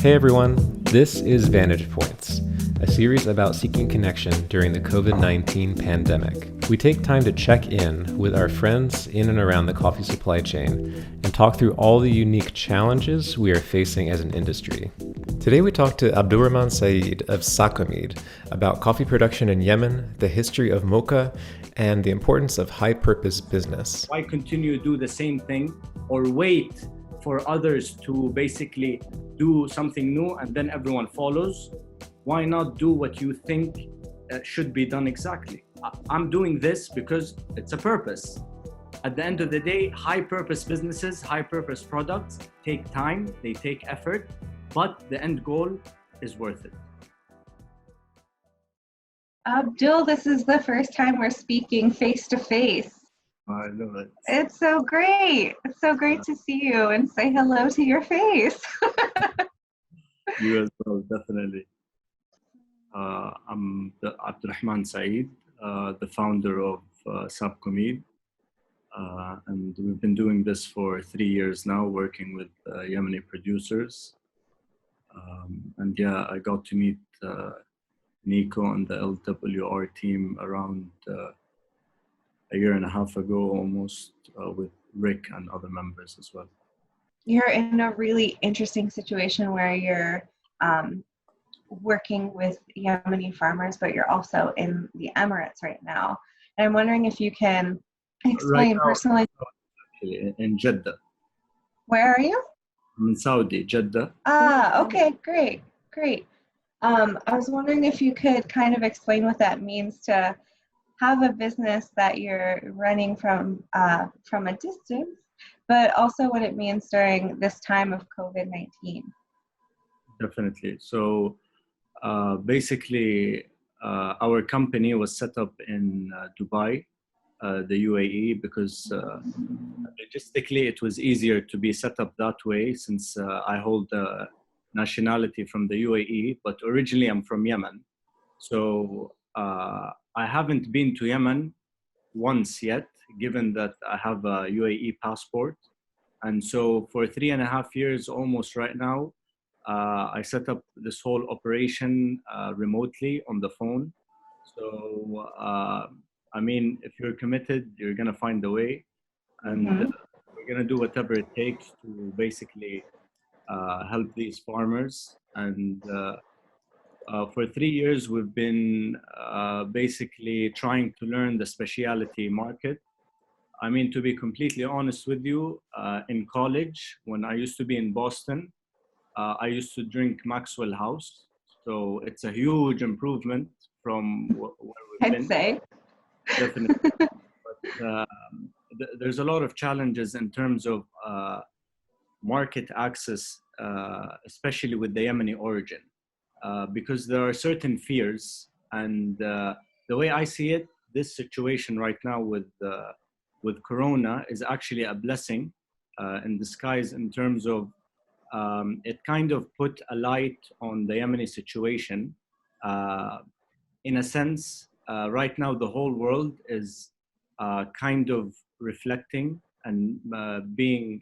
Hey everyone, this is Vantage Points, a series about seeking connection during the COVID-19 pandemic. We take time to check in with our friends in and around the coffee supply chain and talk through all the unique challenges we are facing as an industry. Today we talk to Abdulrahman Saeed of Sabcomeed about coffee production in Yemen, the history of Mokha, and the importance of high-purpose business. Why continue to do the same thing or wait for others to basically do something new and then everyone follows? Why not do what you think should be done exactly? I'm doing this because it's a purpose. At the end of the day, high-purpose businesses, high-purpose products take time, they take effort, but the end goal is worth it. Abdul, this is the first time we're speaking face to face. I love it. It's so great. It's so great to see you and say hello to your face. You as well, definitely. I'm Abdulrahman Saeed, the founder of Sabcomeed. And we've been doing this for 3 years now, working with Yemeni producers. And yeah, I got to meet Nico and the LWR team around a year and a half ago, almost, with Rick and other members as well. You're in a really interesting situation where you're working with Yemeni farmers, but you're also in the Emirates right now. And I'm wondering if you can explain right now, personally. In Jeddah. Where are you? I'm in Saudi, Jeddah. Okay, great. I was wondering if you could kind of explain what that means to have a business that you're running from a distance, but also what it means during this time of COVID-19. Definitely. So basically, our company was set up in Dubai, the UAE, because logistically it was easier to be set up that way since I hold nationality from the UAE, but originally I'm from Yemen. So I haven't been to Yemen once yet, given that I have a UAE passport. And so for 3.5 years, almost right now, I set up this whole operation remotely on the phone. So, I mean, if you're committed, you're going to find a way. And we're going to do whatever it takes to basically help these farmers. And for 3 years, we've been basically trying to learn the specialty market. I mean, to be completely honest with you, in college, when I used to be in Boston, I used to drink Maxwell House. So it's a huge improvement from where we've been. I'd say. Definitely. But there's a lot of challenges in terms of market access, especially with the Yemeni origin, because there are certain fears. And the way I see it, this situation right now with Corona is actually a blessing in disguise in terms of it kind of put a light on the Yemeni situation. In a sense, right now the whole world is kind of reflecting and being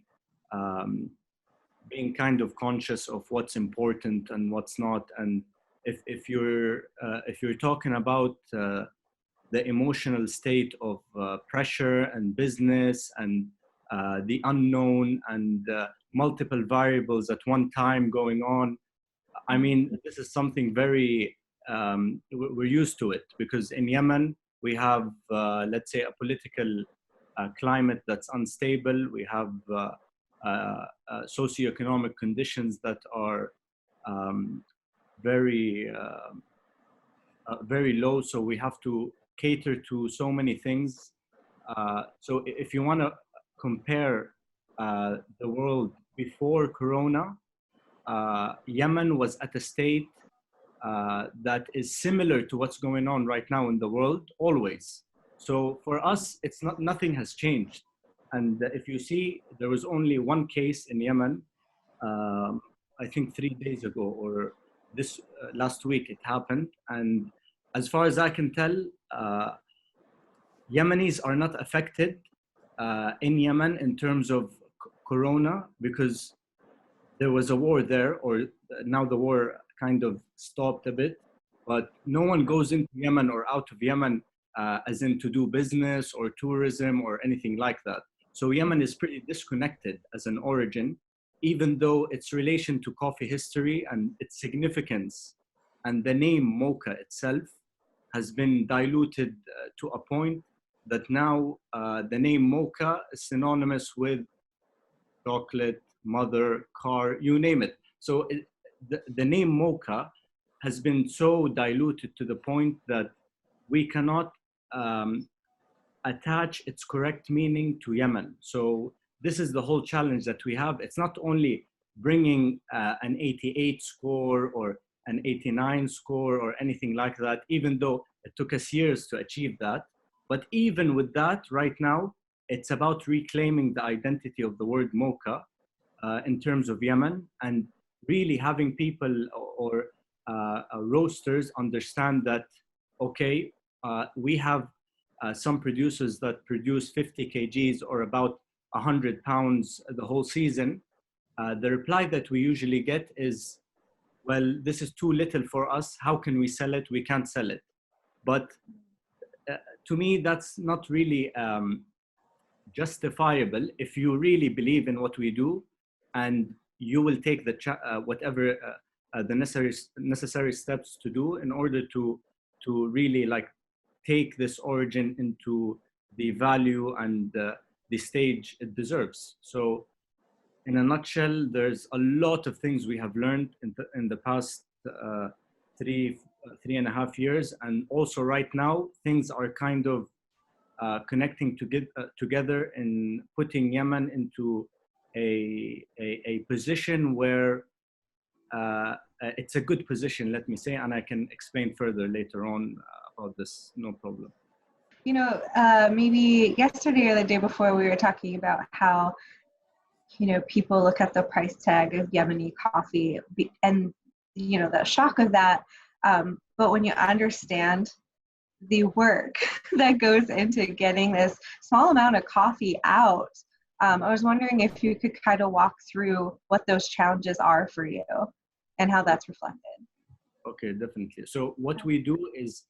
kind of conscious of what's important and what's not. And if you're talking about the emotional state of pressure and business and the unknown and multiple variables at one time going on, I mean, this is something very, we're used to it, because in Yemen, we have, let's say, a political climate that's unstable. We have socioeconomic conditions that are very low. So we have to cater to so many things. So if you want to compare the world before Corona, Yemen was at a state that is similar to what's going on right now in the world, always. So for us, it's not, nothing has changed. And if you see, there was only one case in Yemen, I think 3 days ago, or this last week it happened. And as far as I can tell, Yemenis are not affected in Yemen in terms of Corona, because there was a war there, or now the war kind of stopped a bit, but no one goes into Yemen or out of Yemen as in to do business or tourism or anything like that. So Yemen is pretty disconnected as an origin, even though its relation to coffee history and its significance and the name Mocha itself has been diluted to a point that now the name Mocha is synonymous with chocolate, mother, car, you name it. So the name Mocha has been so diluted to the point that we cannot attach its correct meaning to Yemen. So this is the whole challenge that we have. It's not only bringing an 88 score or an 89 score or anything like that, even though it took us years to achieve that. But even with that, right now, it's about reclaiming the identity of the word Mocha in terms of Yemen, and really having people or roasters understand that, okay, we have some producers that produce 50 kgs or about 100 pounds the whole season. The reply that we usually get is, well, this is too little for us. How can we sell it? We can't sell it. But to me, that's not really justifiable if you really believe in what we do, and you will take the whatever the necessary steps to do in order to really like take this origin into the value and the stage it deserves. So in a nutshell, there's a lot of things we have learned in the past 3.5 years, and also right now things are kind of connecting together in putting Yemen into a position where it's a good position, let me say, and I can explain further later on about this, no problem. You know, maybe yesterday or the day before we were talking about how, you know, people look at the price tag of Yemeni coffee and, you know, the shock of that. But when you understand the work that goes into getting this small amount of coffee out, I was wondering if you could kind of walk through what those challenges are for you and how that's reflected. Okay, definitely. So what we do is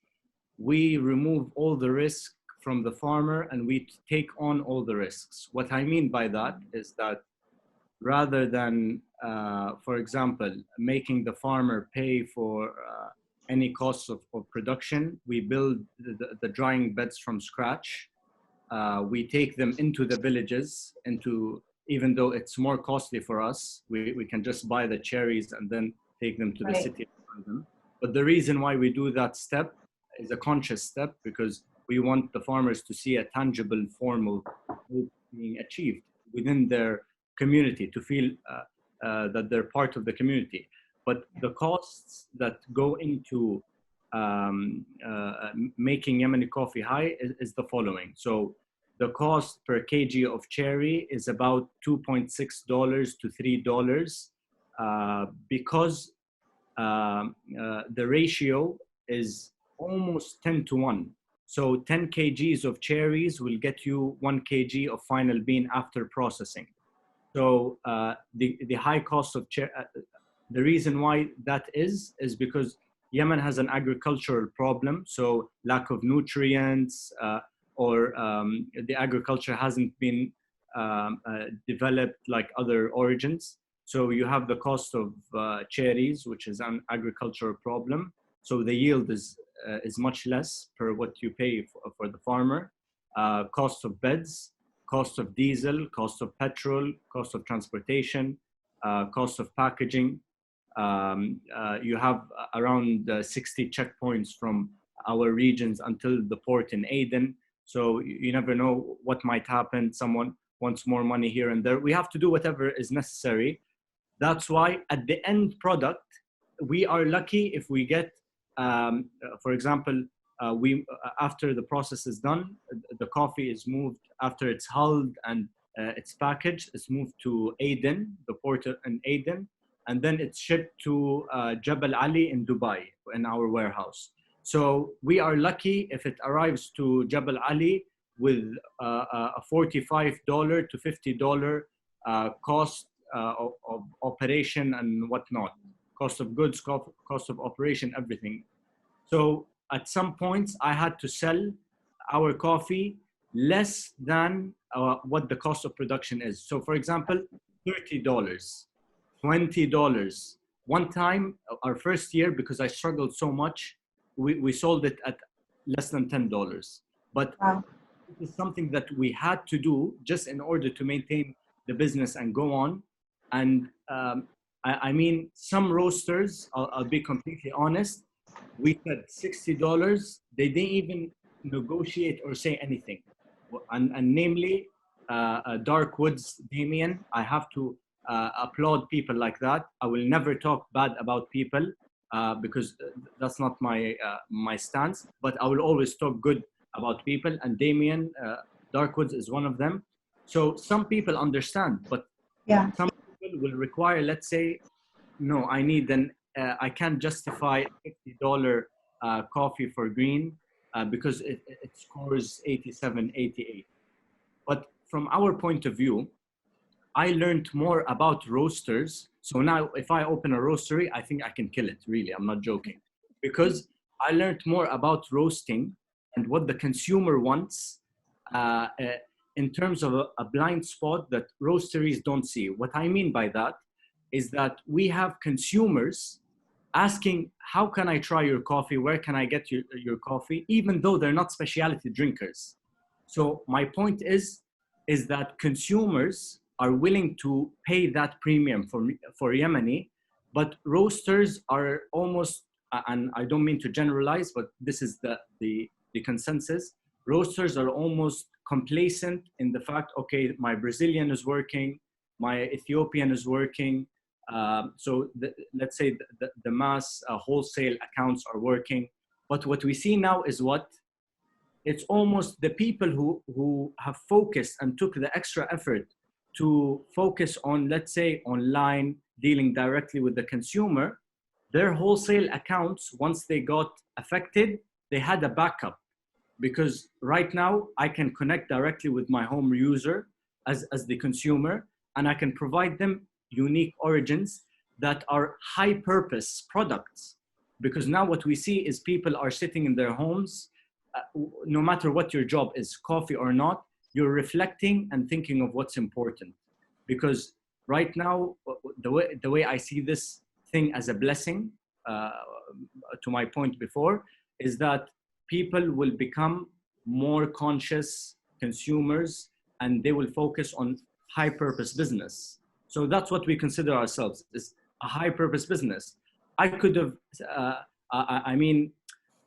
we remove all the risk from the farmer and we take on all the risks. What I mean by that is that rather than, for example, making the farmer pay for any costs of production, we build the drying beds from scratch. We take them into the villages, even though it's more costly for us, we can just buy the cherries and then take them to the city and buy them. But the reason why we do that step is a conscious step, because we want the farmers to see a tangible form of being achieved within their community, to feel that they're part of the community. But the costs that go into making Yemeni coffee high is the following. So the cost per kg of cherry is about $2.6 to $3 because the ratio is almost 10 to 1. So 10 kgs of cherries will get you 1 kg of final bean after processing. So the high cost of the reason why that is because Yemen has an agricultural problem. So lack of nutrients or the agriculture hasn't been developed like other origins. So you have the cost of cherries, which is an agricultural problem. So the yield is much less per what you pay for the farmer. Cost of beds, cost of diesel, cost of petrol, cost of transportation, cost of packaging. You have around 60 checkpoints from our regions until the port in Aden. So you never know what might happen. Someone wants more money here and there. We have to do whatever is necessary. That's why at the end product, we are lucky if we get, for example, after the process is done, the coffee is moved, after it's hulled and it's packaged, it's moved to Aden, the port in Aden, and then it's shipped to Jebel Ali in Dubai in our warehouse. So we are lucky if it arrives to Jebel Ali with a $45 to $50 cost of operation and whatnot, cost of goods, cost of operation, everything. So at some points, I had to sell our coffee less than what the cost of production is. So for example, $30, $20. One time, our first year, because I struggled so much, we sold it at less than $10. But Wow. this is something that we had to do just in order to maintain the business and go on. And I mean, some roasters, I'll be completely honest, we said $60. They didn't even negotiate or say anything. And namely, Dark Woods, Damien, I have to applaud people like that. I will never talk bad about people because that's not my stance, but I will always talk good about people, and Damien, Darkwoods is one of them. So some people understand, but Yeah. some people will require, let's say, no, I need I can't justify $50 coffee for green because it scores 87, 88. But from our point of view, I learned more about roasters. So now if I open a roastery, I think I can kill it, really. I'm not joking. Because I learned more about roasting and what the consumer wants in terms of a blind spot that roasteries don't see. What I mean by that is that we have consumers asking, how can I try your coffee? Where can I get your coffee? Even though they're not specialty drinkers. So my point is that consumers are willing to pay that premium for Yemeni, but roasters are almost, and I don't mean to generalize, but this is the consensus, roasters are almost complacent in the fact, okay, my Brazilian is working, my Ethiopian is working, so let's say the mass wholesale accounts are working. But what we see now is what? It's almost the people who have focused and took the extra effort to focus on, let's say, online, dealing directly with the consumer, their wholesale accounts, once they got affected, they had a backup. Because right now, I can connect directly with my home user as the consumer, and I can provide them unique origins that are high-purpose products. Because now what we see is people are sitting in their homes, no matter what your job is, coffee or not, you're reflecting and thinking of what's important. Because right now, the way I see this thing as a blessing, to my point before, is that people will become more conscious consumers and they will focus on high purpose business. So that's what we consider ourselves, is a high purpose business. I could have,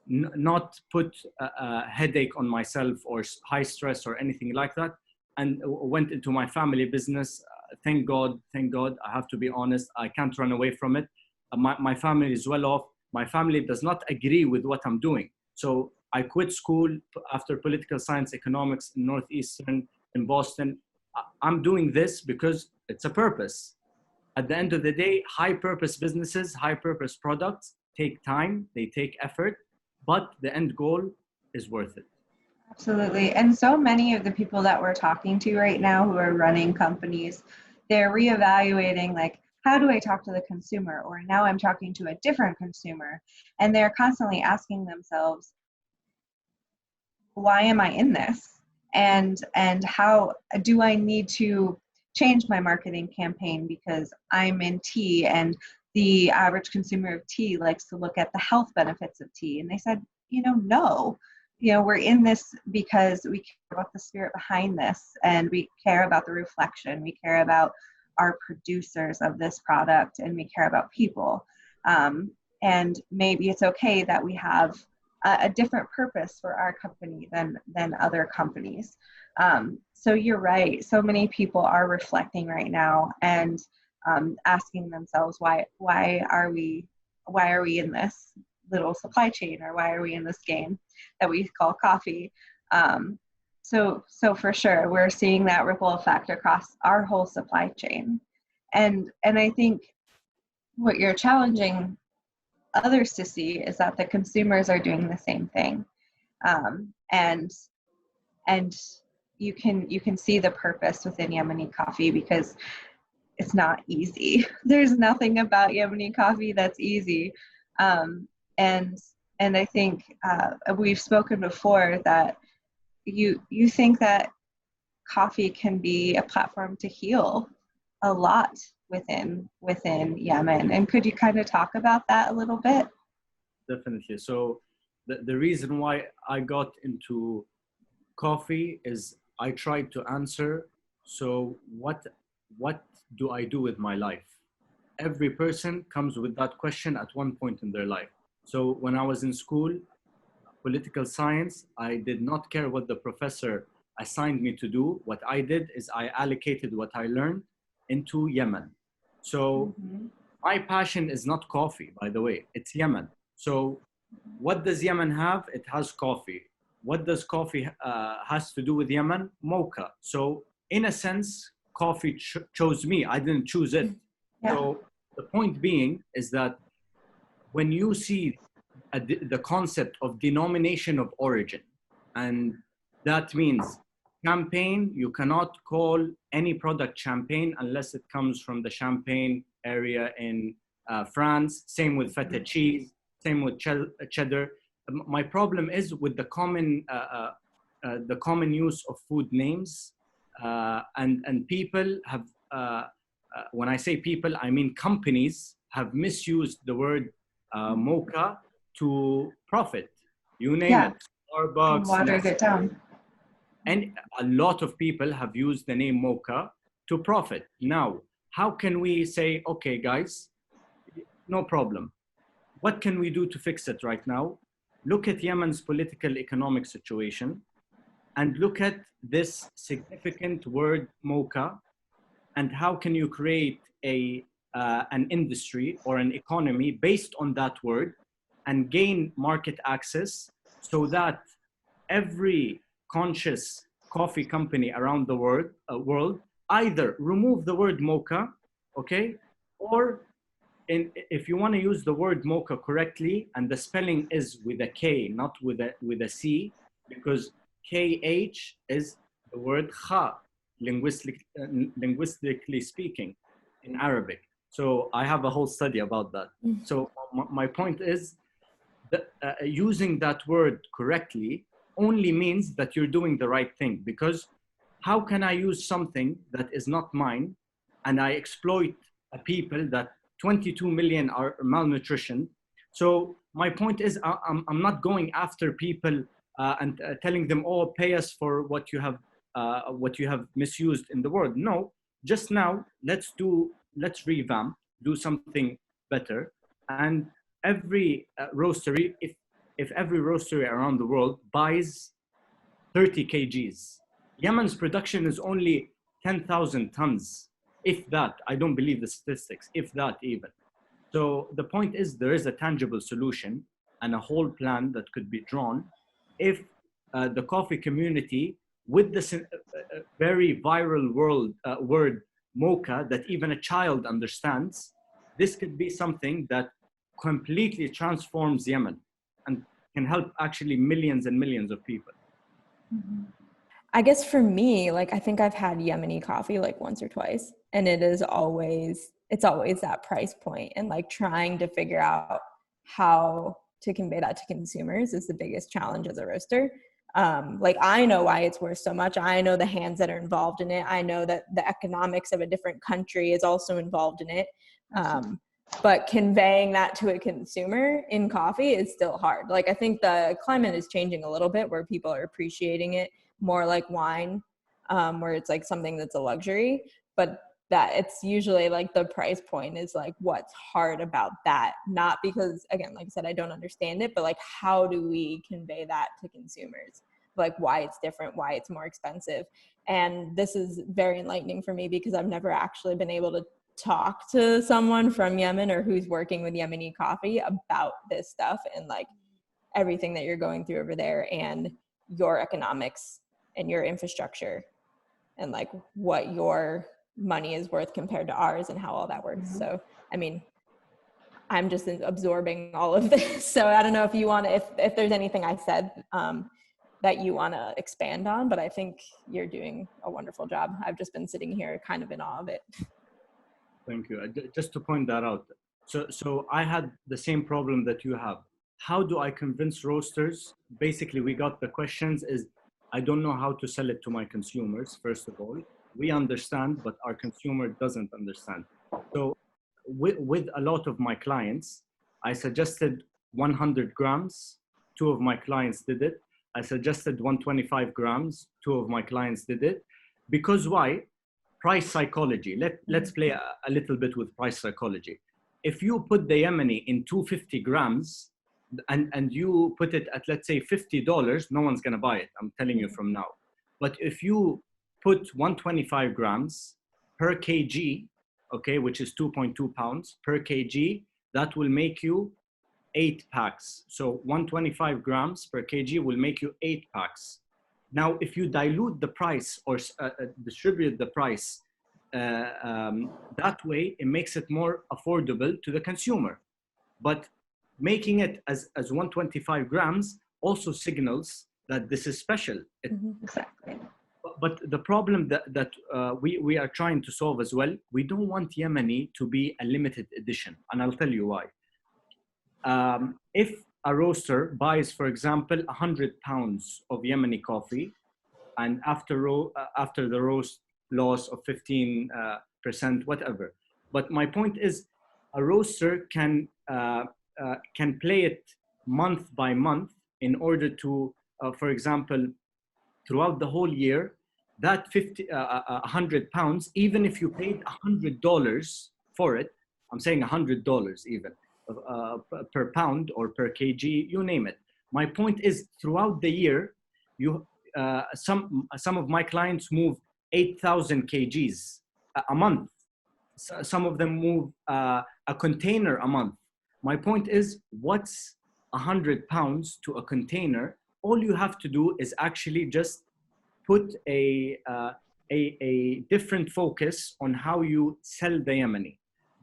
not put a headache on myself or high stress or anything like that, and went into my family business. Thank God, I have to be honest, I can't run away from it. My family is well off. My family does not agree with what I'm doing. So I quit school after political science economics in Northeastern in Boston. I'm doing this because it's a purpose. At the end of the day, high purpose businesses, high purpose products take time, they take effort, but the end goal is worth it. Absolutely. And so many of the people that we're talking to right now who are running companies, they're reevaluating, like, how do I talk to the consumer? Or now I'm talking to a different consumer. And they're constantly asking themselves, why am I in this? And how do I need to change my marketing campaign because I'm in tea, and the average consumer of tea likes to look at the health benefits of tea? And they said, no. We're in this because we care about the spirit behind this, and we care about the reflection. We care about our producers of this product, and we care about people. And maybe it's okay that we have a different purpose for our company than other companies. So you're right. So many people are reflecting right now and asking themselves, why are we in this little supply chain, or why are we in this game that we call coffee? So for sure, we're seeing that ripple effect across our whole supply chain. And I think what you're challenging others to see is that the consumers are doing the same thing. And you can see the purpose within Yemeni coffee, because it's not easy. There's nothing about Yemeni coffee that's easy. Um, and I think we've spoken before that you think that coffee can be a platform to heal a lot within Yemen. And could you kind of talk about that a little bit? Definitely. So the reason why I got into coffee is I tried to answer, so what do I do with my life? Every person comes with that question at one point in their life. So when I was in school, political science, I did not care what the professor assigned me to do. What I did is I allocated what I learned into Yemen. So my passion is not coffee, by the way, it's Yemen. So what does Yemen have? It has coffee. What does coffee has to do with Yemen? Mokha. So in a sense, coffee chose me. I didn't choose it. Yeah. So the point being is that when you see the concept of denomination of origin, and that means champagne, you cannot call any product champagne unless it comes from the Champagne area in France. Same with feta cheese, same with cheddar. My problem is with the common use of food names, and people have, when I say people, I mean companies have misused the word Mokha to profit. You name Yeah. it, Starbucks, Watered it down. and a lot of people have used the name Mokha to profit. Now, how can we say, okay, guys, no problem. What can we do to fix it right now? Look at Yemen's political economic situation and look at this significant word Mokha, and how can you create an industry or an economy based on that word and gain market access so that every conscious coffee company around the world either remove the word Mokha, okay, or if you want to use the word Mokha correctly, and the spelling is with a K, not with a C, because KH is the word Kha, linguistically speaking, in Arabic. So I have a whole study about that. So my point is that using that word correctly only means that you're doing the right thing, because how can I use something that is not mine and I exploit a people that 22 million are malnutrition? So my point is I'm not going after people and telling them, oh, pay us for what you have misused in the world. No, just now let's revamp, do something better. And every roastery, if every roastery around the world buys 30 kgs, Yemen's production is only 10,000 tons, if that. I don't believe the statistics, if that even. So the point is there is a tangible solution and a whole plan that could be drawn if the coffee community, with this very viral word Mokha that even a child understands, this could be something that completely transforms Yemen and can help actually millions and millions of people. I guess for me, like, I think I've had Yemeni coffee like once or twice, and it's always that price point, and like trying to figure out how to convey that to consumers is the biggest challenge as a roaster. Like, I know why it's worth so much. I know the hands that are involved in it. I know that the economics of a different country is also involved in it. But conveying that to a consumer in coffee is still hard. Like, I think the climate is changing a little bit where people are appreciating it more like wine, where it's like something that's a luxury, but that it's usually like the price point is like what's hard about that. Not because, again, like I said, I don't understand it, but like, how do we convey that to consumers? Like, why it's different, why it's more expensive. And this is very enlightening for me because I've never actually been able to talk to someone from Yemen or who's working with Yemeni coffee about this stuff and like everything that you're going through over there and your economics and your infrastructure and like what your money is worth compared to ours and how all that works. So, I mean, I'm just absorbing all of this. So I don't know if you want to, if there's anything I said that you want to expand on, but I think you're doing a wonderful job. I've just been sitting here kind of in awe of it. Thank you. Just to point that out. So I had the same problem that you have. How do I convince roasters? Basically, we got the questions is, I don't know how to sell it to my consumers, first of all. We understand, but our consumer doesn't understand. So with a lot of my clients, I suggested 100 grams. Two of my clients did it. I suggested 125 grams. Two of my clients did it. Because why? Price psychology. Let's play a little bit with price psychology. If you put the Yemeni in 250 grams and you put it at, let's say, $50, no one's going to buy it. I'm telling you from now. But if you put 125 grams per kg, okay, which is 2.2 pounds per kg, that will make you 8 packs. So 125 grams per kg will make you 8 packs. Now, if you dilute the price or distribute the price that way, it makes it more affordable to the consumer. But making it as 125 grams also signals that this is special. Exactly. But the problem that we are trying to solve as well, we don't want Yemeni to be a limited edition. And I'll tell you why. If a roaster buys, for example, 100 pounds of Yemeni coffee, and after the roast loss of 15%, whatever. But my point is, a roaster can play it month by month in order to, for example, throughout the whole year, that 100 pounds, even if you paid $100 for it, I'm saying $100 even, per pound or per kg, you name it. My point is, throughout the year, some of my clients move 8,000 kgs a month. Some of them move a container a month. My point is, what's 100 pounds to a container? All you have to do is actually just put a different focus on how you sell the Yemeni.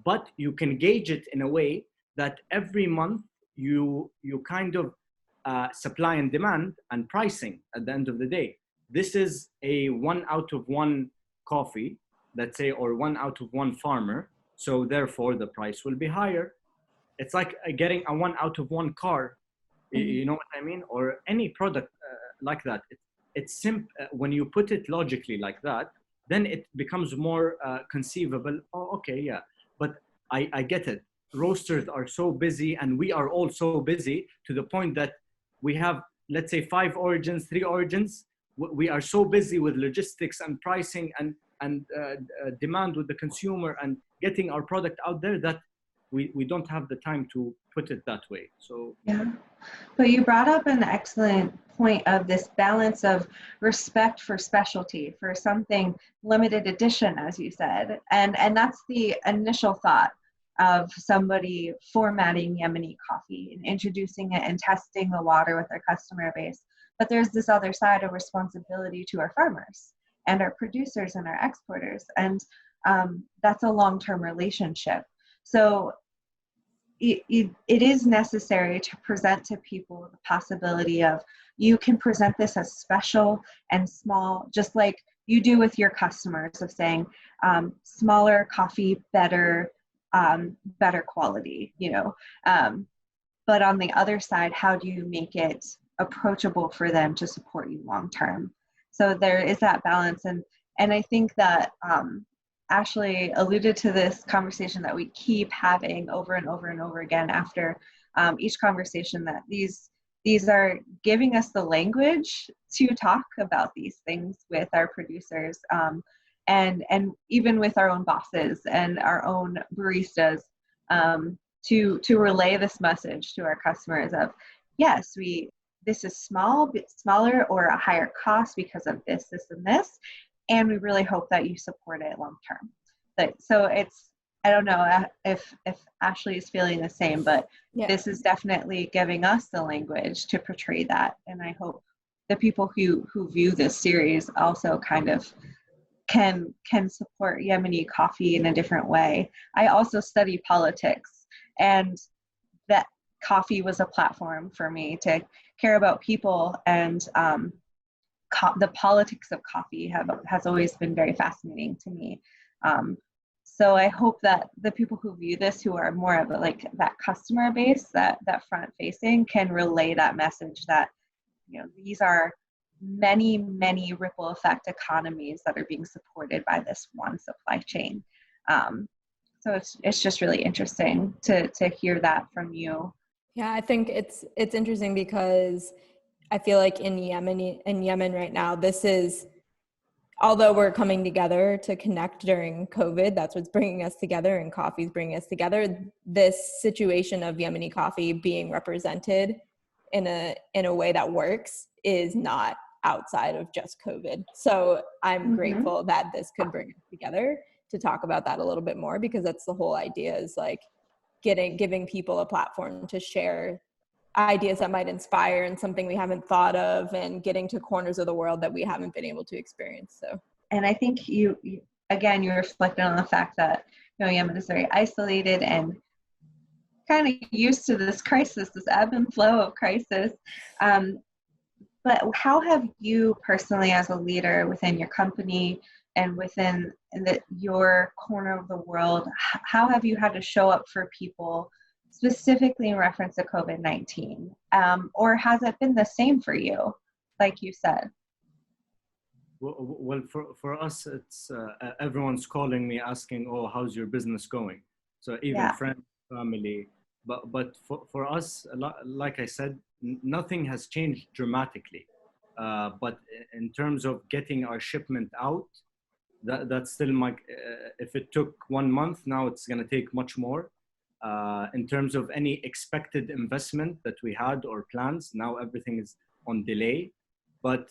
But you can gauge it in a way that every month you kind of supply and demand and pricing at the end of the day. This is a 1 out of 1 coffee, let's say, or 1 out of 1 farmer. So therefore the price will be higher. It's like getting a 1 out of 1 car, you know what I mean? Or any product like that. It's simple. When you put it logically like that, then it becomes more conceivable. Oh, okay, yeah. But I get it. Roasters are so busy, and we are all so busy to the point that we have, let's say, 5 origins, 3 origins. We are so busy with logistics and pricing and demand with the consumer and getting our product out there that we don't have the time to put it that way. So yeah, but you brought up an excellent point of this balance of respect for specialty, for something limited edition, as you said, and that's the initial thought of somebody formatting Yemeni coffee and introducing it and testing the water with their customer base. But there's this other side of responsibility to our farmers and our producers and our exporters, and that's a long-term relationship. So it is necessary to present to people the possibility of, you can present this as special and small, just like you do with your customers, of saying smaller coffee, better quality, you know. But on the other side, how do you make it approachable for them to support you long term? So there is that balance, and I think that Ashley alluded to this conversation that we keep having over and over and over again after each conversation, that these are giving us the language to talk about these things with our producers, and even with our own bosses and our own baristas, to relay this message to our customers of, yes, this is small, bit smaller, or a higher cost because of this, and this, and we really hope that you support it long term. So it's, I don't know if Ashley is feeling the same, but yeah, this is definitely giving us the language to portray that, and I hope the people who view this series also kind of can support Yemeni coffee in a different way. I also study politics, and that coffee was a platform for me to care about people, and the politics of coffee has always been very fascinating to me. So I hope that the people who view this, who are more of like that customer base, that front facing, can relay that message that, you know, these are many ripple effect economies that are being supported by this one supply chain. So it's just really interesting to hear that from you. Yeah, I think it's interesting because I feel like in Yemen right now, this is, although we're coming together to connect during COVID, that's what's bringing us together, and coffee's bringing us together. This situation of Yemeni coffee being represented in a way that works is not outside of just COVID. So I'm grateful that this could bring us together to talk about that a little bit more, because that's the whole idea, is like giving people a platform to share ideas that might inspire and something we haven't thought of, and getting to corners of the world that we haven't been able to experience. So, and I think you again, you reflected on the fact that, you know, Yemen is very isolated and kind of used to this crisis, this ebb and flow of crisis. But how have you personally, as a leader within your company and within your corner of the world, how have you had to show up for people specifically in reference to COVID-19? Or has it been the same for you, like you said? Well, for us, it's everyone's calling me asking, oh, how's your business going? So even friends, family, but for us, like I said, nothing has changed dramatically. But in terms of getting our shipment out, that's still if it took 1 month, now it's going to take much more. In terms of any expected investment that we had or plans, now everything is on delay. But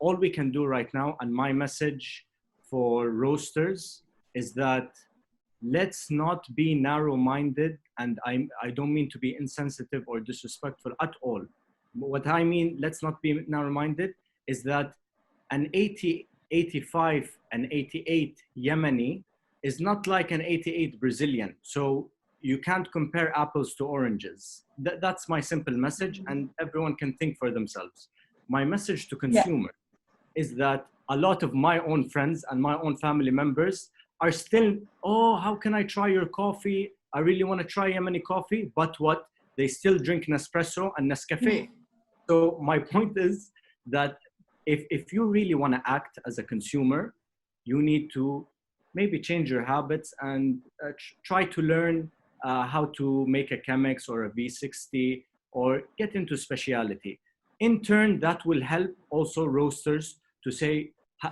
all we can do right now, and my message for roasters, is that let's not be narrow-minded, and I don't mean to be insensitive or disrespectful at all. What I mean, let's not be narrow-minded, is that an 80, 85, and 88 Yemeni is not like an 88 Brazilian. So you can't compare apples to oranges. That's my simple message, and everyone can think for themselves. My message to consumers is that a lot of my own friends and my own family members are still, oh, how can I try your coffee? I really want to try Yemeni coffee. But what? They still drink Nespresso and Nescafe. So my point is that if you really want to act as a consumer, you need to maybe change your habits and try to learn how to make a Chemex or a V60, or get into specialty. In turn, that will help also roasters to say,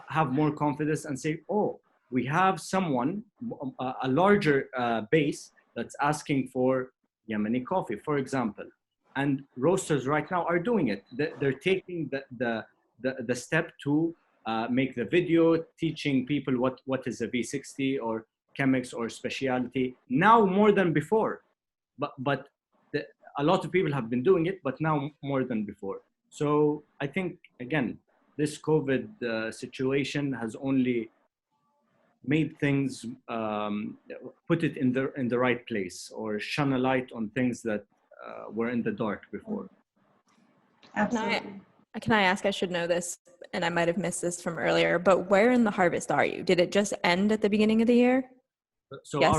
have more confidence and say, oh, we have someone, a larger base that's asking for Yemeni coffee, for example. And roasters right now are doing it. They're taking the step to make the video, teaching people what is a V60 or Chemex or specialty, now more than before. But a lot of people have been doing it, but now more than before. So I think, again, this COVID situation has only made things, put it in the right place, or shine a light on things that were in the dark before. Absolutely. Can I ask, I should know this, and I might have missed this from earlier, but where in the harvest are you? Did it just end at the beginning of the year? So yes.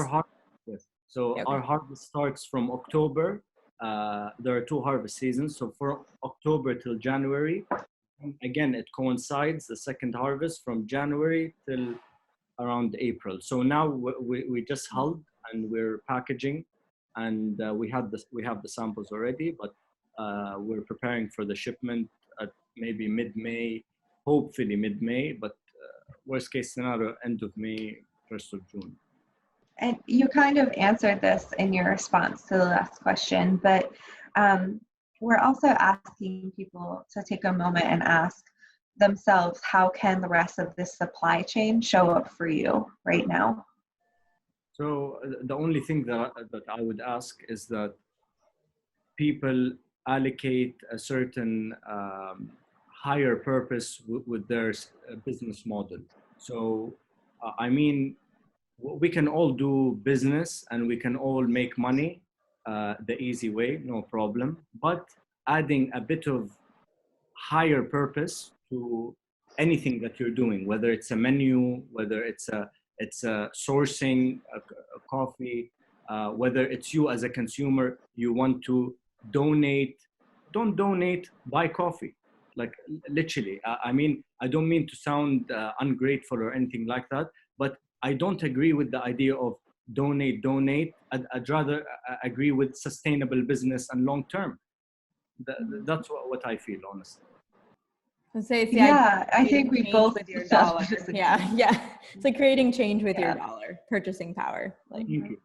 Our harvest starts from October. There are 2 harvest seasons. So for October till January, again, it coincides, the second harvest from January till around April. So now we just hulled and we're packaging, and we have the samples already, but we're preparing for the shipment at maybe mid-May, hopefully mid-May, but worst case scenario, end of May, 1st of June. And you kind of answered this in your response to the last question, but we're also asking people to take a moment and ask themselves, how can the rest of this supply chain show up for you right now? So the only thing that I would ask is that people allocate a certain higher purpose with their business model. So I mean, we can all do business and we can all make money the easy way, no problem. But adding a bit of higher purpose to anything that you're doing, whether it's a menu, whether it's a it's sourcing a coffee, whether it's you as a consumer, you want to donate, don't donate, buy coffee. Like literally, I mean, I don't mean to sound ungrateful or anything like that, but I don't agree with the idea of donate. I'd rather agree with sustainable business and long term. That's what I feel, honestly. I'd say it's the Yeah, idea I think we change both with your felt dollar. just Yeah. It's like creating change with your Yeah. dollar, purchasing power. Like, Thank you.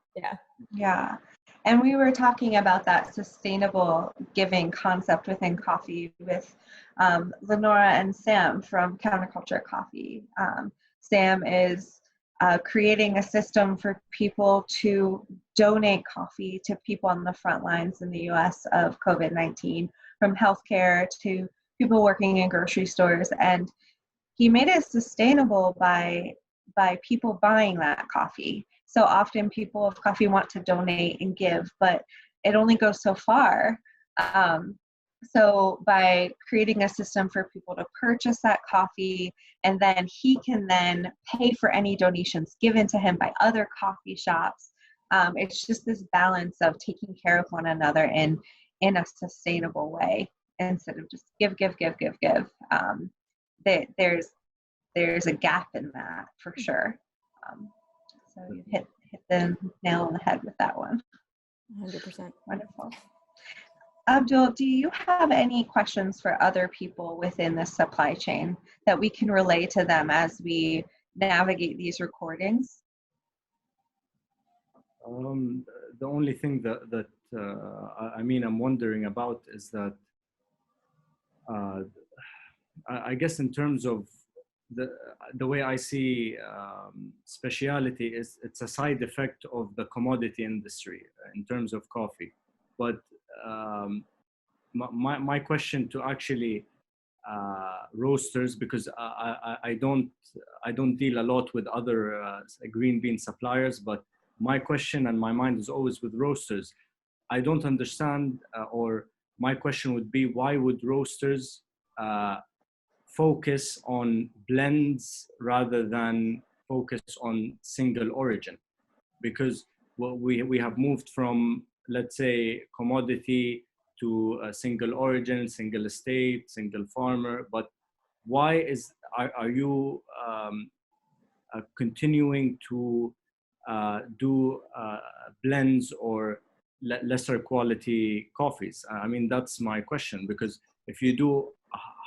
Yeah. And we were talking about that sustainable giving concept within coffee with Lenora and Sam from Counterculture Coffee. Sam is creating a system for people to donate coffee to people on the front lines in the US of COVID-19, from healthcare to people working in grocery stores. And he made it sustainable by people buying that coffee. So often people of coffee want to donate and give, but it only goes so far. So by creating a system for people to purchase that coffee, and then he can then pay for any donations given to him by other coffee shops. It's just this balance of taking care of one another in a sustainable way instead of just give. There's a gap in that for sure. So you hit the nail on the head with that one. 100%. Wonderful. Abdul, do you have any questions for other people within the supply chain that we can relay to them as we navigate these recordings? The only thing that I mean, I'm wondering about is that I guess in terms of the way I see specialty is it's a side effect of the commodity industry in terms of coffee. But my question to actually roasters, because I don't deal a lot with other green bean suppliers, but my question and my mind is always with roasters. I don't understand, or my question would be, why would roasters focus on blends rather than focus on single origin? Because we have moved from, let's say, commodity to a single origin, single estate, single farmer. But why are you continuing to do blends or lesser quality coffees? I mean, that's my question, because if you do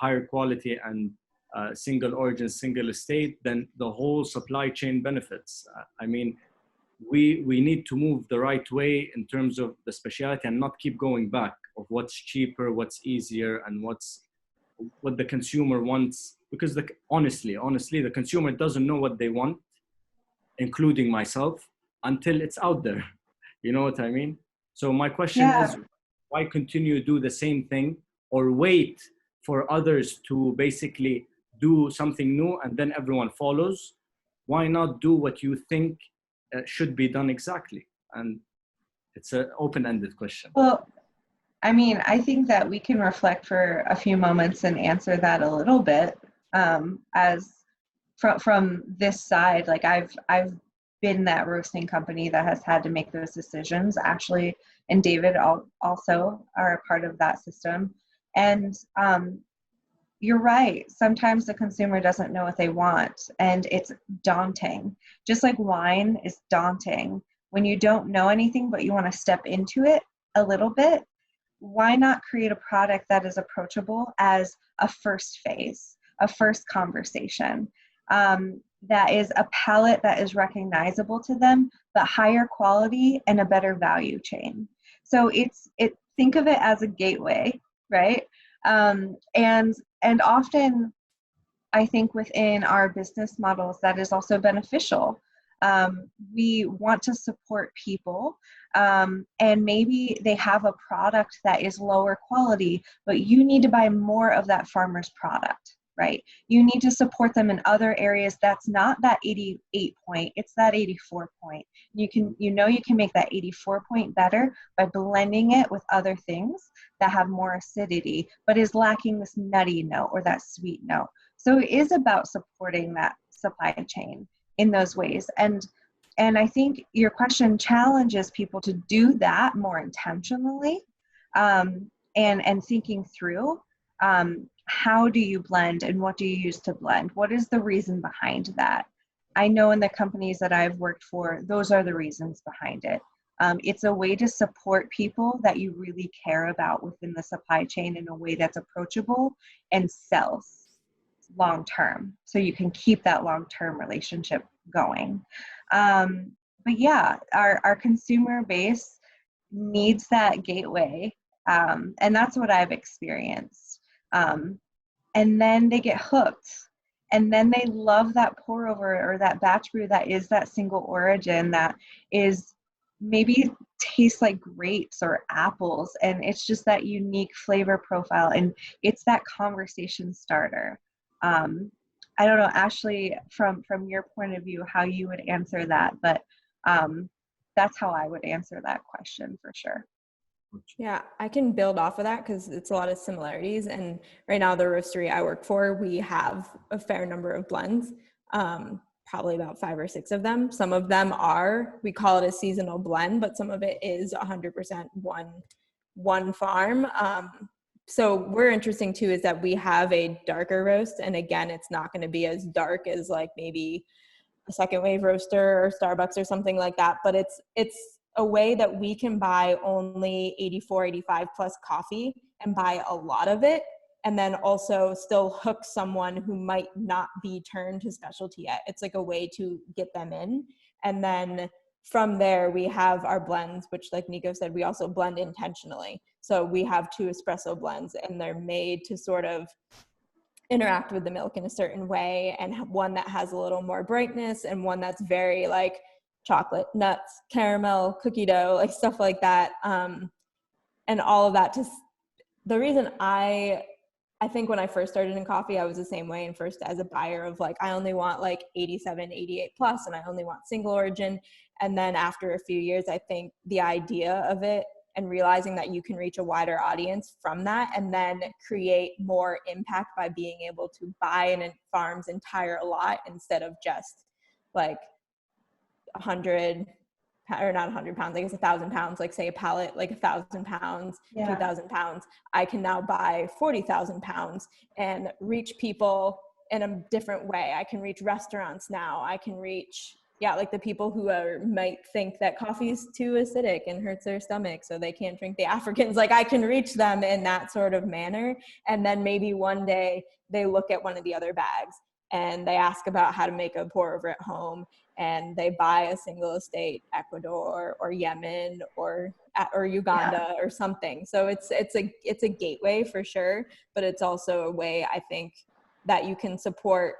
higher quality and single origin, single estate, then the whole supply chain benefits. I mean, we need to move the right way in terms of the specialty and not keep going back of what's cheaper, what's easier, and what the consumer wants. Because honestly, the consumer doesn't know what they want, including myself, until it's out there. You know what I mean? So my question is, why continue to do the same thing, or wait for others to basically do something new and then everyone follows? Why not do what you think should be done exactly? And it's an open-ended question. Well, I mean, I think that we can reflect for a few moments and answer that a little bit. As from this side, like I've been that roasting company that has had to make those decisions. Ashley and David also are a part of that system. And you're right. Sometimes the consumer doesn't know what they want, and it's daunting. Just like wine is daunting. When you don't know anything, but you want to step into it a little bit, why not create a product that is approachable as a first phase, a first conversation, that is a palette that is recognizable to them, but higher quality and a better value chain. So think of it as a gateway, right? And often, I think within our business models, that is also beneficial. We want to support people, and maybe they have a product that is lower quality, but you need to buy more of that farmer's product, right? You need to support them in other areas. That's not that 88 point, it's that 84 point. You can make that 84 point better by blending it with other things that have more acidity, but is lacking this nutty note or that sweet note. So it is about supporting that supply chain. in those ways. And I think your question challenges people to do that more intentionally, and thinking through, how do you blend and what do you use to blend? What is the reason behind that? I know in the companies that I've worked for, those are the reasons behind it. It's a way to support people that you really care about within the supply chain in a way that's approachable and sells long term, so you can keep that long-term relationship going. But yeah, our consumer base needs that gateway, and that's what I've experienced. And then they get hooked, and then they love that pour over or that batch brew that is that single origin, that is maybe tastes like grapes or apples, and it's just that unique flavor profile, and it's that conversation starter. I don't know, Ashley, from your point of view, how you would answer that, but that's how I would answer that question for sure. Yeah, I can build off of that because it's a lot of similarities. And right now, the roastery I work for, we have a fair number of blends, probably about 5 or 6 of them. Some of them we call it a seasonal blend, but some of it is 100% one farm. So we're interesting too is that we have a darker roast, and again, it's not going to be as dark as like maybe a second wave roaster or Starbucks or something like that, but it's a way that we can buy only 84, 85 plus coffee and buy a lot of it, and then also still hook someone who might not be turned to specialty yet. It's like a way to get them in. And then from there, we have our blends, which like Nico said, we also blend intentionally. So we have 2 espresso blends, and they're made to sort of interact with the milk in a certain way, and one that has a little more brightness and one that's very like chocolate, nuts, caramel, cookie dough, like stuff like that. And all of that. The reason I think when I first started in coffee, I was the same way. And first as a buyer of like, I only want like 87, 88 plus, and I only want single origin. And then after a few years, I think the idea of it and realizing that you can reach a wider audience from that, and then create more impact by being able to buy a farm's entire lot instead of just like 100, or not 100 pounds, I guess 1,000 pounds, like say a pallet, like 1,000 pounds, 2,000 pounds. I can now buy 40,000 pounds and reach people in a different way. I can reach restaurants now. I can reach, like the people who might think that coffee is too acidic and hurts their stomach, so they can't drink the Africans. Like I can reach them in that sort of manner. And then maybe one day they look at one of the other bags and they ask about how to make a pour over at home, and they buy a single estate Ecuador or Yemen or Uganda or something. So it's a gateway for sure, but it's also a way I think that you can support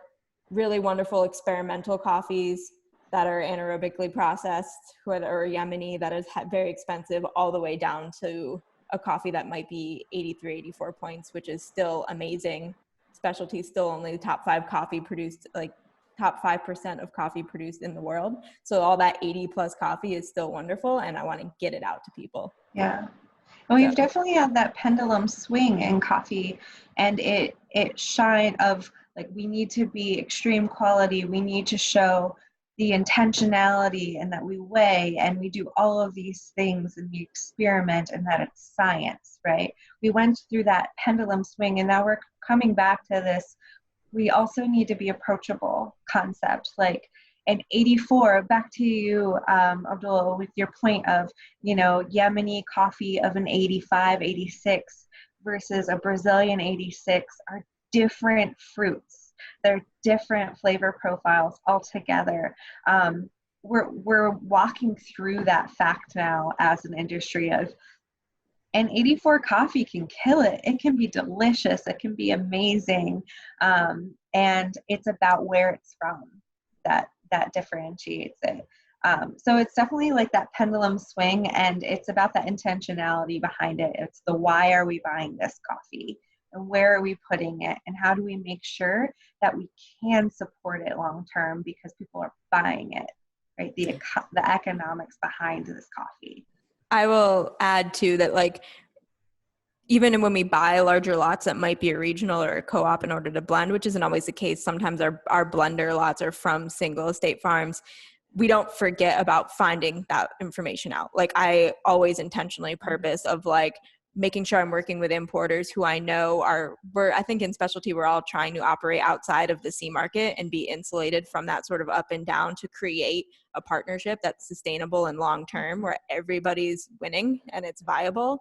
really wonderful experimental coffees that are anaerobically processed, or Yemeni that is very expensive, all the way down to a coffee that might be 83, 84 points, which is still amazing. Specialty is still only the top 5 coffee produced, like top 5% of coffee produced in the world. So all that 80 plus coffee is still wonderful, and I want to get it out to people. Yeah. Well, we've definitely had that pendulum swing in coffee, and it shine of like, we need to be extreme quality. We need to show the intentionality, and that we weigh and we do all of these things and we experiment, and that it's science, right? We went through that pendulum swing, and now we're coming back to this. We also need to be approachable concept, like an 84, back to you, Abdul, with your point of, Yemeni coffee of an 85, 86 versus a Brazilian 86 are different fruits. They're different flavor profiles altogether. We're walking through that fact now as an industry of, and 84 coffee can kill it. It can be delicious. It can be amazing. And it's about where it's from that differentiates it. So it's definitely like that pendulum swing, and it's about that intentionality behind it. It's the, why are we buying this coffee? And where are we putting it? And how do we make sure that we can support it long term because people are buying it, right? The economics behind this coffee. I will add too that like even when we buy larger lots that might be a regional or a co-op in order to blend, which isn't always the case. Sometimes our blender lots are from single estate farms. We don't forget about finding that information out. Like I always intentionally purpose of like making sure I'm working with importers who I know I think in specialty, we're all trying to operate outside of the C market and be insulated from that sort of up and down to create a partnership that's sustainable and long-term where everybody's winning and it's viable.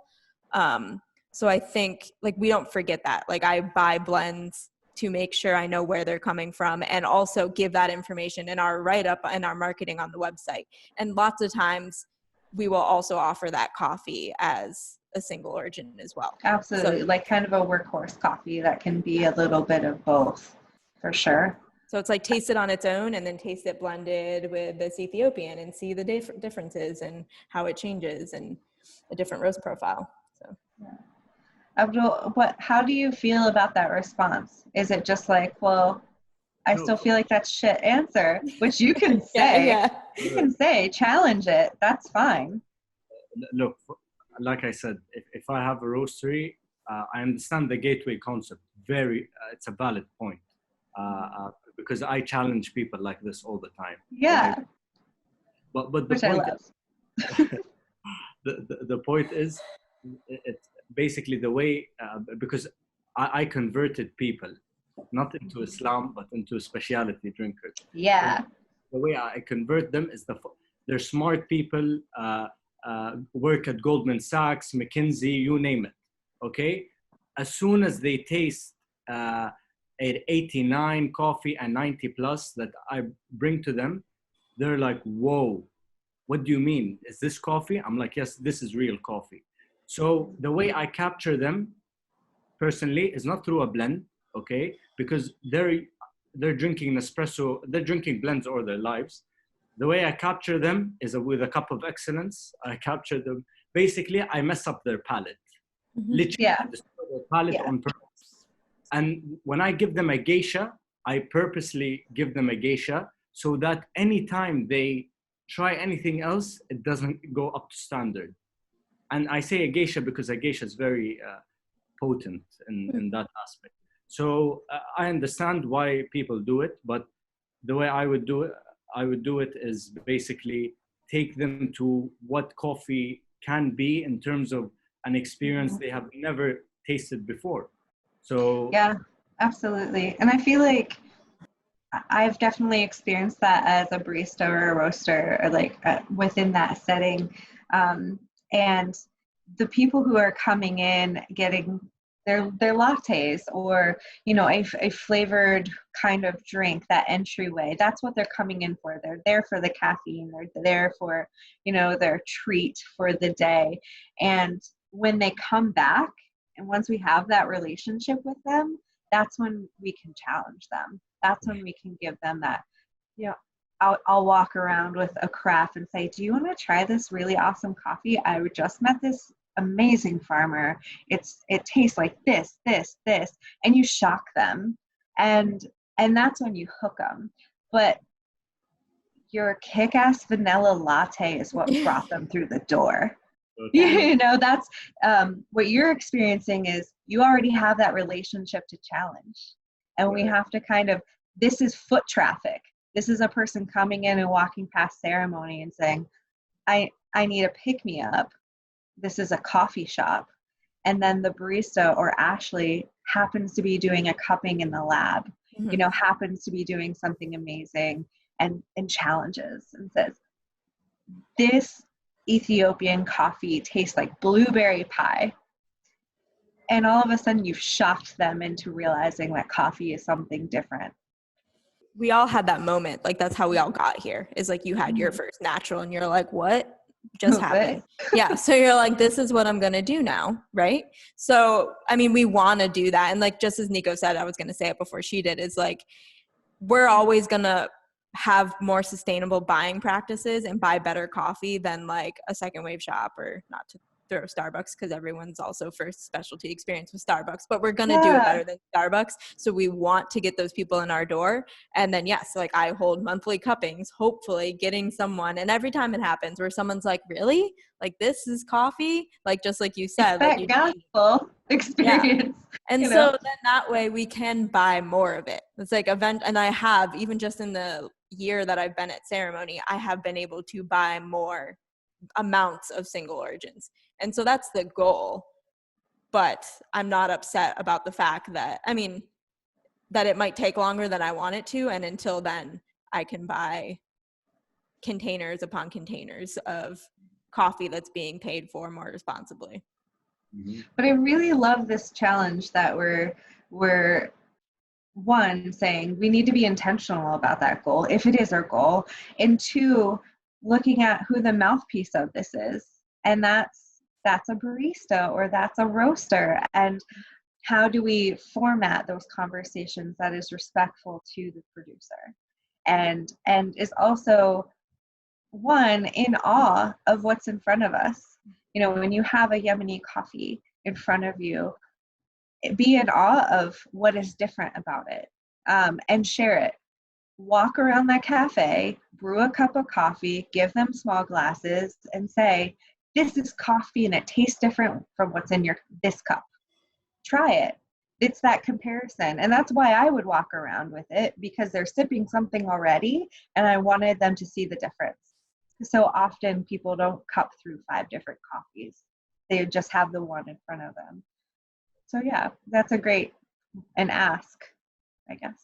So I think like we don't forget that. Like I buy blends to make sure I know where they're coming from and also give that information in our write-up and our marketing on the website. And lots of times we will also offer that coffee as a single origin as well. Absolutely. So, like kind of a workhorse coffee that can be a little bit of both for sure. So it's like taste it on its own and then taste it blended with this Ethiopian and see the differences and how it changes and a different roast profile. So. Yeah. Abdul, how do you feel about that response? Is it just like, well, I still feel like that's shit answer, which you can say, you can say, challenge it. That's fine. Look, like I said, if I have a roastery, I understand the gateway concept. It's a valid point because I challenge people like this all the time. Yeah. But the which point I love. is, the point is, it's basically the way because I converted people not into Islam but into specialty drinkers. Yeah. The way I convert them is they're smart people, work at Goldman Sachs, McKinsey, you name it. Okay, as soon as they taste at 89 coffee and 90 plus that I bring to them, they're like, whoa, what do you mean? Is this coffee? I'm like, yes, this is real coffee. So the way I capture them personally is not through a blend, okay? Because they're drinking Nespresso, they're drinking blends all their lives. The way I capture them is with a cup of excellence. I capture them. Basically, I mess up their palate. Mm-hmm. Literally, I destroy their palate on purpose. And when I give them a geisha, I purposely give them a geisha so that anytime they try anything else, it doesn't go up to standard. And I say a geisha because a geisha is very potent in that aspect. So I understand why people do it, but the way I would do it is basically take them to what coffee can be in terms of an experience they have never tasted before. So yeah, absolutely. And I feel like I've definitely experienced that as a barista or a roaster or like within that setting. And the people who are coming in getting their lattes or, you know, a flavored kind of drink, that entryway, that's what they're coming in for. They're there for the caffeine. They're there for, you know, their treat for the day. And when they come back, and once we have that relationship with them, that's when we can challenge them. That's when we can give them that, you know, I'll walk around with a craft and say, do you want to try this really awesome coffee? I just met this amazing farmer. It tastes like this, and you shock them. And that's when you hook them. But your kick-ass vanilla latte is what brought them through the door. Okay. You know, that's what you're experiencing is you already have that relationship to challenge. And we have to kind of, this is foot traffic. This is a person coming in and walking past ceremony and saying, I need a pick-me-up. This is a coffee shop. And then the barista or Ashley happens to be doing a cupping in the lab, you know, happens to be doing something amazing and challenges and says, this Ethiopian coffee tastes like blueberry pie. And all of a sudden you've shocked them into realizing that coffee is something different. We all had that moment. Like that's how we all got here is like you had your first natural and you're like, what just happened? Yeah. So you're like, this is what I'm going to do now. Right. So, I mean, we want to do that. And like, just as Nico said, I was going to say it before she did, is like, we're always going to have more sustainable buying practices and buy better coffee than like a second wave shop, or not to throw Starbucks because everyone's also first specialty experience with Starbucks, but we're going to do it better than Starbucks. So we want to get those people in our door. And then, yes, like I hold monthly cuppings, hopefully getting someone. And every time it happens where someone's like, really? Like this is coffee? Like, just like you said, like gospel. experience. And you so know? then that way we can buy more of it. It's like event, and I have, even just in the year that I've been at Ceremony, I have been able to buy more amounts of single origins. And so that's the goal. But I'm not upset about the fact that, I mean, that it might take longer than I want it to. And until then, I can buy containers upon containers of coffee that's being paid for more responsibly. But I really love this challenge that we're one, saying we need to be intentional about that goal if it is our goal, and two, looking at who the mouthpiece of this is, and that's a barista or that's a roaster, and how do we format those conversations that is respectful to the producer and is also one in awe of what's in front of us. You know, when you have a Yemeni coffee in front of you, be in awe of what is different about it, and share it. Walk around that cafe, brew a cup of coffee, give them small glasses, and say, this is coffee and it tastes different from what's in this cup. Try it. It's that comparison. And that's why I would walk around with it, because they're sipping something already and I wanted them to see the difference. So often people don't cup through 5 different coffees. They just have the one in front of them. So yeah, that's a great an ask, I guess.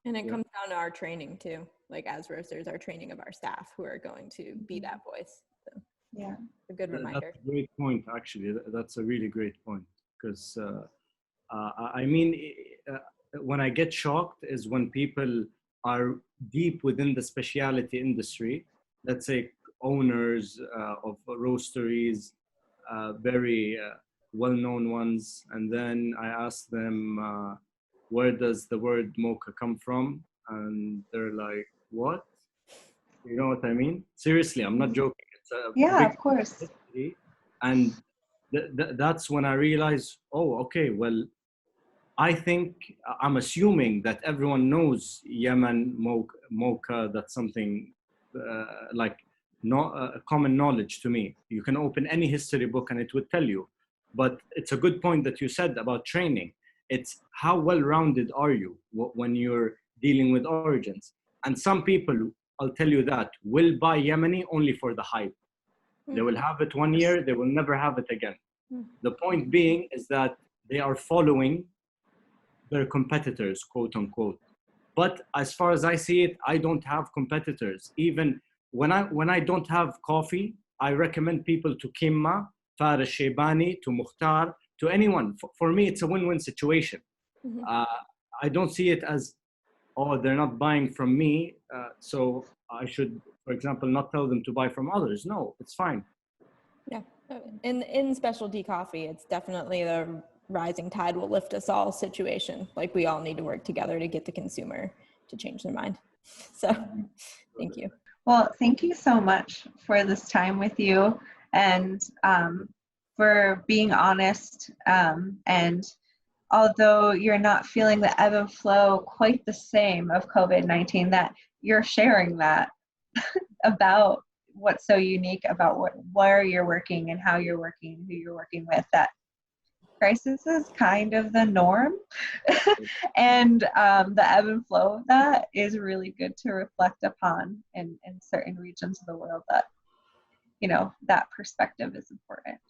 And it comes down to our training too, like as roasters, our training of our staff who are going to be that voice. So Yeah, a good reminder. That's a great point, actually. That's a really great point, because I mean, when I get shocked is when people are deep within the specialty industry, let's say owners of roasteries, very well-known ones, and then I ask them, where does the word mocha come from? And they're like, what? You know what I mean? Seriously, I'm not joking. It's a big of course. history. And that's when I realized, oh, okay, well, I think I'm assuming that everyone knows Yemen, Mokha, that's something like common knowledge to me. You can open any history book and it would tell you. But it's a good point that you said about training. It's how well-rounded are you when you're dealing with origins. And some people, I'll tell you that, will buy Yemeni only for the hype. They will have it 1 year, they will never have it again. The point being is that they are following their competitors, quote unquote. But as far as I see it, I don't have competitors. Even when I don't have coffee, I recommend people to Kimma, Faris Shaybani, to Mukhtar, to anyone. For me, it's a win-win situation. I don't see it as, oh, they're not buying from me, so I should, for example, not tell them to buy from others. No, it's fine. Yeah, in specialty coffee, it's definitely the rising tide will lift us all situation. Like we all need to work together to get the consumer to change their mind. So thank you. Well, thank you so much for this time with you, and for being honest. And although you're not feeling the ebb and flow quite the same of COVID-19, that you're sharing that about what's so unique about where you're working and how you're working, who you're working with, that crisis is kind of the norm. And the ebb and flow of that is really good to reflect upon in certain regions of the world, that, you know, that perspective is important.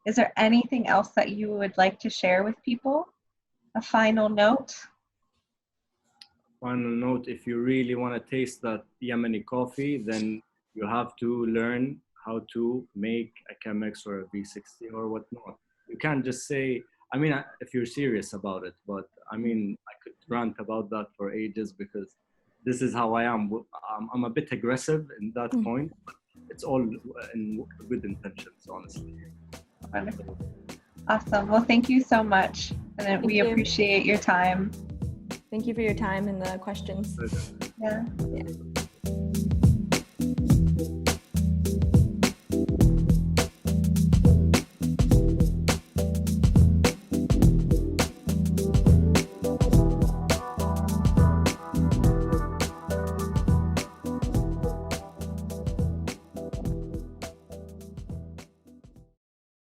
Is there anything else that you would like to share with people? A final note? Final note, if you really want to taste that Yemeni coffee, then you have to learn how to make a Chemex or a V60 or whatnot. You can't just say, I mean, if you're serious about it, but I mean, I could rant about that for ages, because this is how I am. I'm a bit aggressive in that point, but it's all in good intentions, honestly. Wonderful. Awesome. Well, thank you so much. And we appreciate your time. Thank you for your time and the questions. Yeah. Yeah.